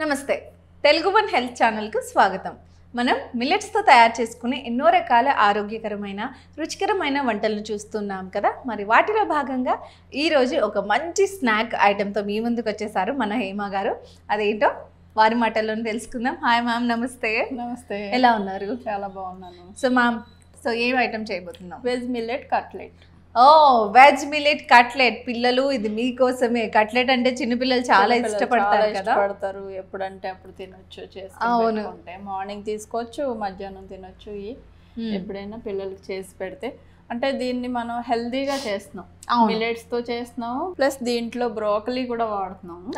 నమస్తే Telugu one health ఛానల్కు స్వాగతం. మనం మిల్లెట్స్తో తయారు చేసుకునే ఎన్నో రకాల ఆరోగ్యకరమైన రుచికరమైన వంటలను చూస్తున్నాం కదా. మరి వాటిలో భాగంగా ఈరోజు ఒక మంచి స్నాక్ ఐటెంతో మీ ముందుకు వచ్చేసారు మన హేమ గారు. అదేంటో వారి మాటల్లోనే తెలుసుకుందాం. హాయ్ మ్యామ్, నమస్తే. నమస్తే, ఎలా ఉన్నారు? చాలా బాగున్నాను. సో మ్యామ్, ఏం ఐటెం చేయబోతున్నాం? Veg millet cutlet. ఓ, వెజ్ మిల్లెట్ కట్లెట్. పిల్లలు, ఇది మీకోసమే. కట్లెట్ అంటే చిన్నపిల్లలు చాలా ఇష్టపడతారు కదా. ఇష్టపడతారు, ఎప్పుడంటే అప్పుడు తినొచ్చు, చేసుకుంటే మార్నింగ్ తీసుకోవచ్చు, మధ్యాహ్నం తినొచ్చు. ఎప్పుడైనా పిల్లలకి చేసి పెడితే, అంటే దీన్ని మనం హెల్దీగా చేస్తున్నాం, మిల్లెట్స్ తో చేస్తున్నాము, ప్లస్ దీంట్లో బ్రోకలీ కూడా వాడుతున్నాము.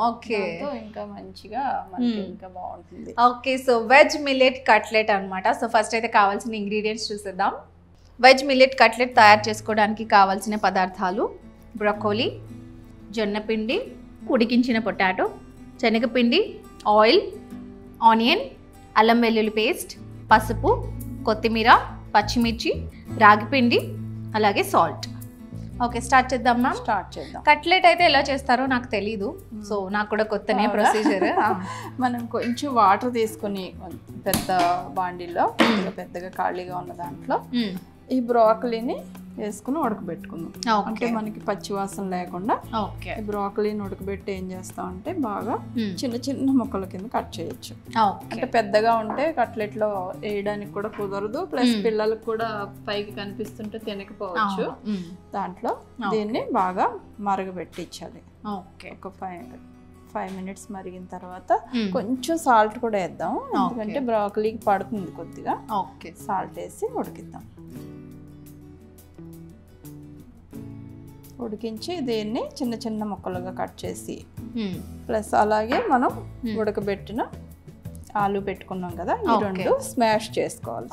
ఓకే, ఇంకా మంచిగా మనకి ఇంకా బాగుంటుంది. Okay, so veg millet cutlet అన్నమాట. సో ఫస్ట్ అయితే కావాల్సిన ఇంగ్రీడియంట్స్ చూసేద్దాం. వెజ్ మిల్లెట్ కట్లెట్ తయారు చేసుకోవడానికి కావాల్సిన పదార్థాలు: బ్రొకోలీ, జొన్నపిండి, ఉడికించిన పొటాటో, శనగపిండి, ఆయిల్, ఆనియన్, అల్లం వెల్లుల్లి పేస్ట్, పసుపు, కొత్తిమీర, పచ్చిమిర్చి, రాగిపిండి, అలాగే సాల్ట్. ఓకే, స్టార్ట్ చేద్దాం మ్యామ్. స్టార్ట్ చేద్దాం. కట్లెట్ అయితే ఎలా చేస్తారో నాకు తెలీదు, సో నాకు కూడా కొత్తనే ప్రొసీజర్. మనం కొంచెం వాటర్ తీసుకుని పెద్ద బాండీలో, పెద్దగా ఖాళీగా ఉన్న దాంట్లో ఈ బ్రోకలీని వేసుకుని ఉడకబెట్టుకుందాం. అంటే మనకి పచ్చివాసన లేకుండా ఈ బ్రోకలీని ఉడకబెట్టి ఏం చేస్తాం అంటే బాగా చిన్న చిన్న ముక్కల కింద కట్ చేయొచ్చు. అంటే పెద్దగా ఉంటే కట్లెట్లో వేయడానికి కూడా కుదరదు, ప్లస్ పిల్లలకు కూడా పైకి కనిపిస్తుంటే తినకపోవచ్చు. దాంట్లో దీన్ని బాగా మరగబెట్టించాలి. ఒక 5 minutes మరిగిన తర్వాత కొంచెం సాల్ట్ కూడా వేద్దాం, ఎందుకంటే బ్రోకలీకి పడుతుంది కొద్దిగా. సాల్ట్ వేసి ఉడికిద్దాం. ఉడికించి దీన్ని చిన్న చిన్న ముక్కలుగా కట్ చేసి, ప్లస్ అలాగే మనం ఉడకబెట్టిన ఆలు పెట్టుకున్నాం కదా, ఈ రెండు స్మాష్ చేసుకోవాలి.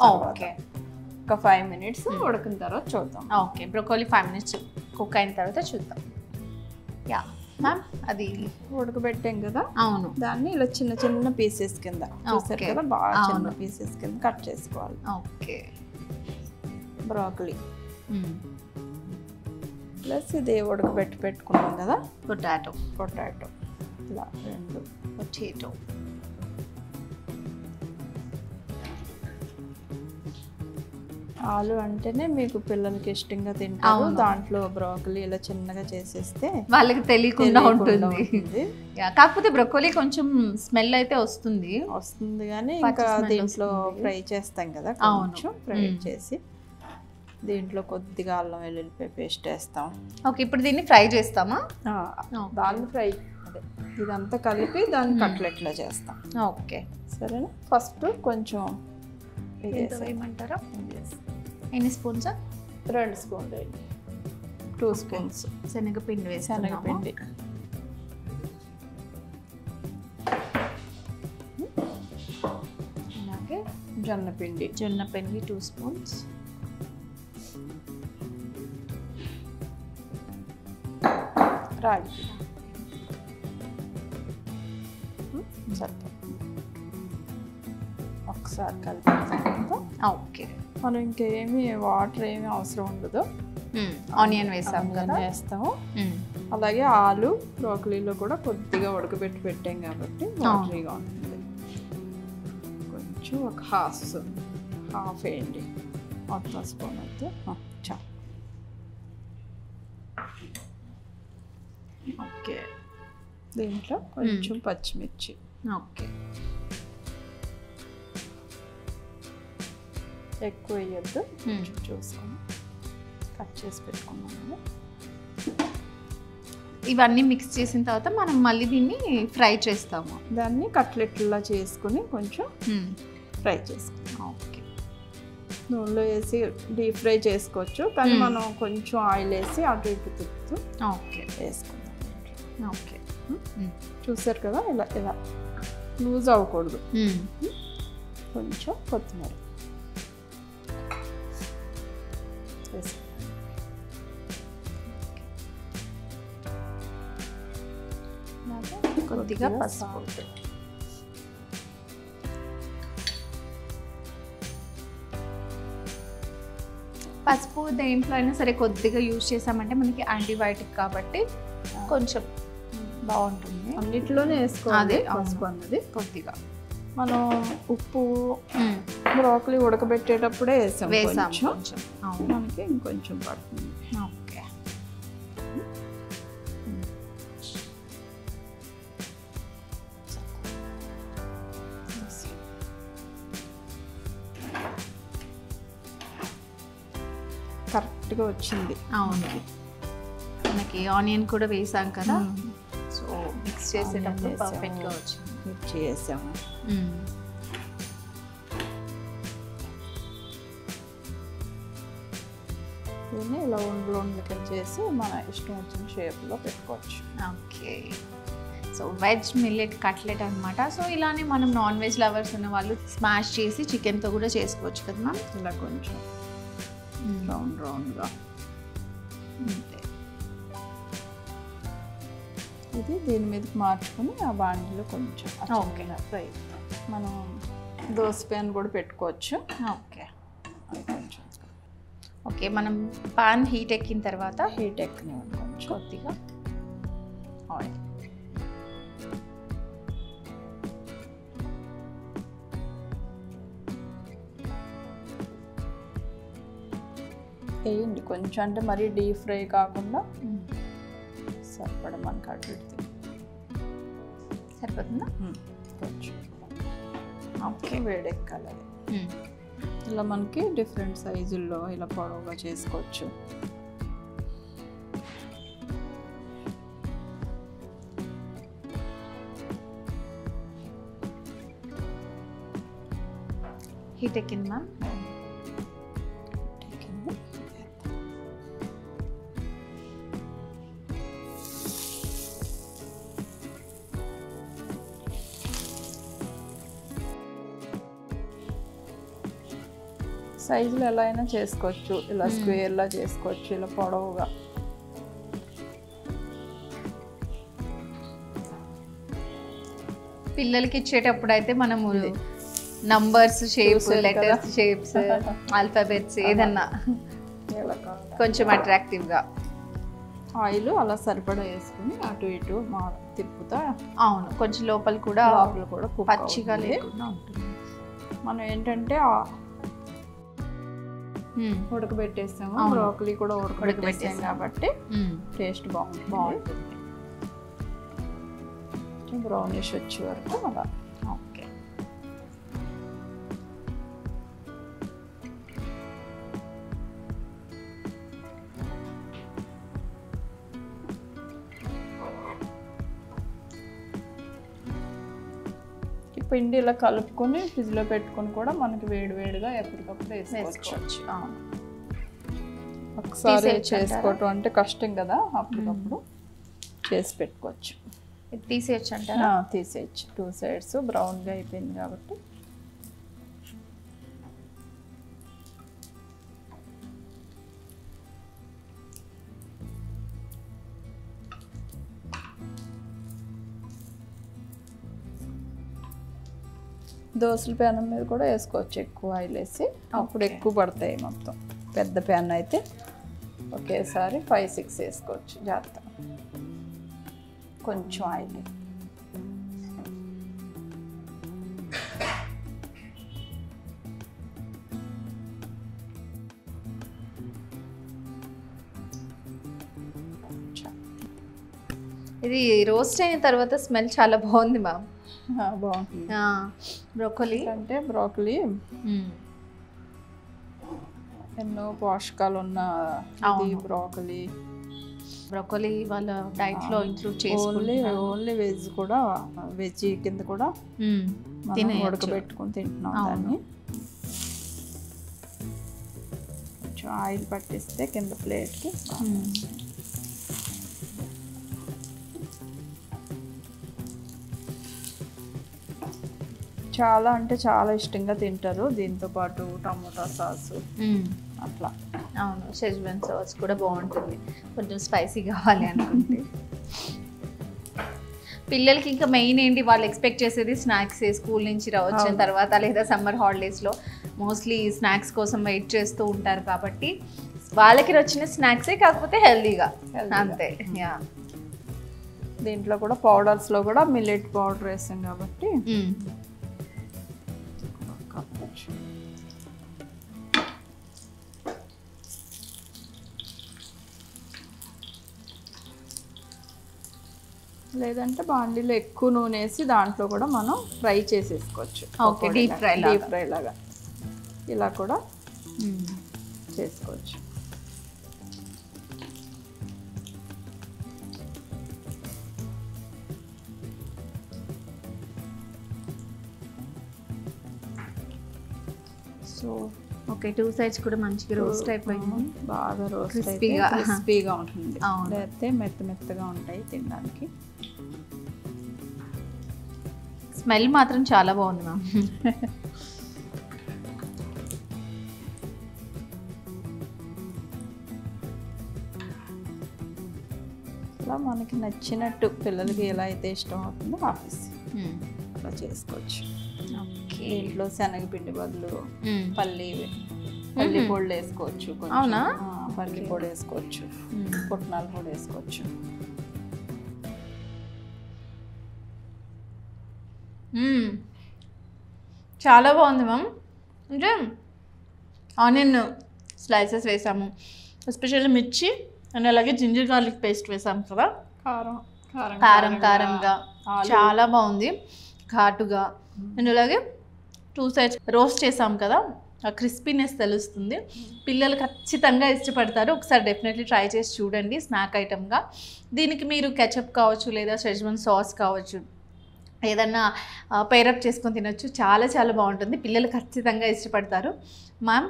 ఒక 5 minutes ఉడికిన తర్వాత చూద్దాం. ఓకే, బ్రోకోలీ 5 minutes కుక్ అయిన తర్వాత చూద్దాం. యా మ్యామ్, అది ఉడకబెట్టాం కదా. అవును, దాన్ని ఇలా చిన్న చిన్న పీసెస్ కింద చూసారు కదా, బాగా చిన్న పీసెస్ కింద కట్ చేసుకోవాలి. ఓకే, బ్రోకలీ ప్లస్ ఇది ఉడకబెట్టి పెట్టుకున్నాం కదా పొటాటో ఇలా 2 పొటాటో. ఆలు అంటేనే మీకు పిల్లలకి ఇష్టంగా తింటారు. దాంట్లో బ్రోకలీ ఇలా చిన్నగా చేసేస్తే వాళ్ళకి తెలియకుండా ఉంటుంది. కాకపోతే బ్రోకలీ కొంచెం స్మెల్ అయితే వస్తుంది కానీ ఇంకా దీంట్లో ఫ్రై చేస్తాం కదా, కొంచెం ఫ్రై చేసి దీంట్లో కొద్దిగా అల్లం వెల్లుల్లిపాయ పేస్ట్ వేస్తాం. ఓకే, ఇప్పుడు దీన్ని ఫ్రై చేస్తామా? దాన్ని ఫ్రై, అదే ఇదంతా కలిపి దాన్ని కట్లెట్లో చేస్తాం. ఓకే, సరేనా. ఫస్ట్ కొంచెం ఏమంటారా, ఎన్ని స్పూన్స్? 2 స్పూన్లు, 2 స్పూన్స్ శనగపిండి వేసి, శనగపిండి, అలాగే జొన్నపిండి 2 స్పూన్స్, రాగి ఒకసారి కలిపి. ఓకే, మనం ఇంకేమి వాటర్ ఏమి అవసరం ఉండదు. ఆనియన్ వేసాం కదా, వేస్తాము. అలాగే ఆలు బ్రోకలీలో కూడా కొద్దిగా ఉడకబెట్టి పెట్టాం కాబట్టి వాటరీగా ఉంటుంది. కొంచెం ఒక హాఫ్ వేయండి, మొత్తం స్పూన్ అయితే చాలు. ఓకే, దీంట్లో కొంచెం పచ్చిమిర్చి. ఓకే, ఎక్కువ వేయద్దు, కొంచెం చూసుకొని కట్ చేసి పెట్టుకున్నాము. ఇవన్నీ మిక్స్ చేసిన తర్వాత మనం మళ్ళీ దీన్ని ఫ్రై చేస్తాము. దాన్ని కట్లెట్లా చేసుకుని కొంచెం ఫ్రై చేసుకుంటాం. ఓకే, నూనెలో వేసి డీప్ ఫ్రై చేసుకోవచ్చు, కానీ మనం కొంచెం ఆయిల్ వేసి అటు ఇటు తిప్పుతూ వేసుకుందాం. ఓకే, చూసారు కదా, ఇలా ఇలా లూజ్ అవ్వకూడదు. కొంచెం కొత్తిమీర వేసి, కొద్దిగా పసుపు. పసుపు దేంట్లో అయినా సరే కొద్దిగా యూజ్ చేసామంటే మనకి యాంటీబయాటిక్ కాబట్టి కొంచెం బాగుంటుంది. అన్నిట్లోనే వేసుకోవాలి పసుపు అన్నది. కొద్దిగా మనం ఉప్పు బ్రోకలీ ఉడకబెట్టేటప్పుడే వేసాం కొంచెం, మనకి ఇంకొంచెం పడుతుంది. ఓకే, కరెక్ట్గా వచ్చింది. అవును, మనకి ఆనియన్ కూడా వేసాం కదా, సో మిక్స్ చేసేటప్పుడు పర్ఫెక్ట్గా వచ్చింది. మిర్చి వేసాము. దీన్ని ఇలా ఉండలు చేసి మన ఇష్టం వచ్చిన షేప్లో పెట్టుకోవచ్చు. Okay, so veg millet cutlet అనమాట. సో ఇలానే మనం నాన్ వెజ్ లవర్స్ ఉన్న వాళ్ళు స్మాష్ చేసి చికెన్తో కూడా చేసుకోవచ్చు కదా మ్యామ్. ఇలా కొంచెం రౌండ్గా ఇది దీని మీదకి మార్చుకొని ఆ బాండిలో కొంచెం ఫ్రై మనం దోశ ప్యాన్ కూడా పెట్టుకోవచ్చు. ఓకే కొంచెం ఓకే, మనం పాన్ హీట్ ఎక్కిన తర్వాత హీట్ ఎక్కినవ్వండి కొంచెం కొద్దిగా ఆయిల్ వేయండి కొంచెం, అంటే మరీ డీప్ ఫ్రై కాకుండా సరిపడ మనకి అటు సరిపోతుందా కొంచెం. ఓకే, వేడెక్కాలి అది. ఇలా మనకి డిఫరెంట్ సైజుల్లో ఇలా పొడవుగా చేసుకోవచ్చు. హీట్ ఎక్కింది మ్యామ్. సైజులు ఎలా అయినా చేసుకోవచ్చు, ఇలా స్క్వేర్లా చేసుకోవచ్చు, ఇలా పొడవుగా. పిల్లలకి ఇచ్చేటప్పుడు అయితే మనము numbers shapes, letters shapes, alphabets ఏదన్నా కొంచెం అట్రాక్టివ్గా ఆయిల్ అలా సరిపడా వేసుకుని అటు ఇటు తిప్పుతా. అవును, కొంచెం లోపల కూడా పచ్చిగా లేకుండా ఉంటుంది. మనం ఏంటంటే ఉడకబెట్టేస్తాము, బ్రోకలీ కూడా ఉడకబెట్టేస్తాం కాబట్టి టేస్ట్ బాగుంటుంది. బ్రౌనిష్ వచ్చే వరకు అలా. ఓకే, పిండి ఇలా కలుపుకొని ఫ్రిడ్జ్లో పెట్టుకొని కూడా మనకి వేడివేడిగా ఎప్పటికప్పుడు వేసుకోవచ్చు. ఒకసారి చేసుకోవటం అంటే కష్టం కదా, అప్పటికప్పుడు చేసి పెట్టుకోవచ్చు. తీసేయచ్చు అంటారా? తీసేయచ్చు. 2 సైడ్స్ బ్రౌన్గా అయిపోయింది కాబట్టి. దోశల ప్యాన్ మీద కూడా వేసుకోవచ్చు, ఎక్కువ ఆయిల్ వేసి, అప్పుడు ఎక్కువ పడతాయి. మొత్తం పెద్ద ప్యాన్ అయితే ఒకేసారి 5-6 వేసుకోవచ్చు. జాగ్రత్త, కొంచెం ఆయిల్. ఇది రోస్ట్ అయిన తర్వాత స్మెల్ చాలా బాగుంది మ్యామ్. బాగుంటుంది. బ్రోకలీ అంటే బ్రోకలీ ఎన్నో పోషకాలు ఉన్న బ్రోకలీ వాళ్ళ డైట్లో ఇంక్లూడ్ చేసుకోవాలి. ఓన్లీ వెజ్ కూడా, వెజ్ కింద కూడా ఉడకబెట్టుకుని తింటున్నాం. దాన్ని కొంచెం ఆయిల్ పట్టిస్తే కింద ప్లేట్కి. చాలా అంటే చాలా ఇష్టంగా తింటారు. దీంతో పాటు టమోటా సాసు అట్లా. అవును, షెజ్వాన్ సాస్ కూడా బాగుంటుంది కొంచెం స్పైసీ కావాలి అనుకుంటే. పిల్లలకి ఇంకా మెయిన్ ఏంటి, వాళ్ళు ఎక్స్పెక్ట్ చేసేది స్నాక్స్. స్కూల్ నుంచి వచ్చిన తర్వాత లేదా సమ్మర్ హాలిడేస్లో మోస్ట్లీ స్నాక్స్ కోసం వెయిట్ చేస్తూ ఉంటారు కాబట్టి వాళ్ళకి వచ్చిన స్నాక్సే, కాకపోతే హెల్దీగా అంతే. దీంట్లో కూడా పౌడర్స్లో కూడా మిల్లెట్ పౌడర్ వేసాం కాబట్టి లేదంటే బాండీలో ఎక్కువ నూనె వేసి దాంట్లో కూడా మనం ఫ్రై చేసేసుకోవచ్చు. ఓకే, డీప్ ఫ్రై లాగా ఇలా కూడా చేసుకోవచ్చు. సో ఓకే, 2 సైడ్స్ కూడా మంచిగా రోస్ట్ అయిపోయింది. బాగా రోస్ట్ క్రిస్పీగా ఉంటుంది. లేకపోతే మెత్తగా ఉంటాయి తినడానికి. స్మెల్ మాత్రం చాలా బాగుంది మ్యామ్. అలా మనకి నచ్చినట్టు పిల్లలకి ఎలా అయితే ఇష్టం అవుతుందో ఆఫీస్ అలా చేసుకోవచ్చు. దీంట్లో శనగపిండి బదులు పల్లి పొడి వేసుకోవచ్చు. అవునా? పల్లి పొడి వేసుకోవచ్చు, పుట్నాల పొడి వేసుకోవచ్చు. చాలా బాగుంది మ్యామ్. అంటే ఆనియన్ స్లైసెస్ వేసాము, ఎస్పెషల్లీ మిర్చి అండ్ అలాగే జింజర్ గార్లిక్ పేస్ట్ వేసాము కదా, కారంగా చాలా బాగుంది, ఘాటుగా. అండ్ అలాగే 2 సైడ్స్ రోస్ట్ చేసాం కదా, ఆ క్రిస్పీనెస్ తెలుస్తుంది. పిల్లలు ఖచ్చితంగా ఇష్టపడతారు. ఒకసారి డెఫినెట్లీ ట్రై చేసి చూడండి స్నాక్ ఐటమ్గా. దీనికి మీరు కెచప్ కావచ్చు లేదా షెజ్వాన్ సాస్ కావచ్చు, ఏదన్నా పేరప్ చేసుకొని తినొచ్చు. చాలా చాలా బాగుంటుంది, పిల్లలు ఖచ్చితంగా ఇష్టపడతారు. మ్యామ్,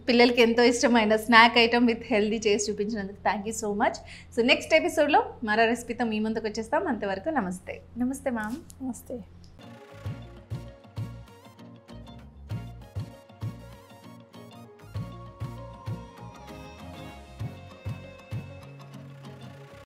పిల్లలకి ఎంతో ఇష్టమైన స్నాక్ ఐటమ్ విత్ హెల్దీ చేసి చూపించినందుకు thank you so much. So next ఎపిసోడ్లో మరో రెసిపీతో మీ ముందుకు వచ్చేస్తాం. అంతవరకు నమస్తే. నమస్తే మ్యామ్. నమస్తే.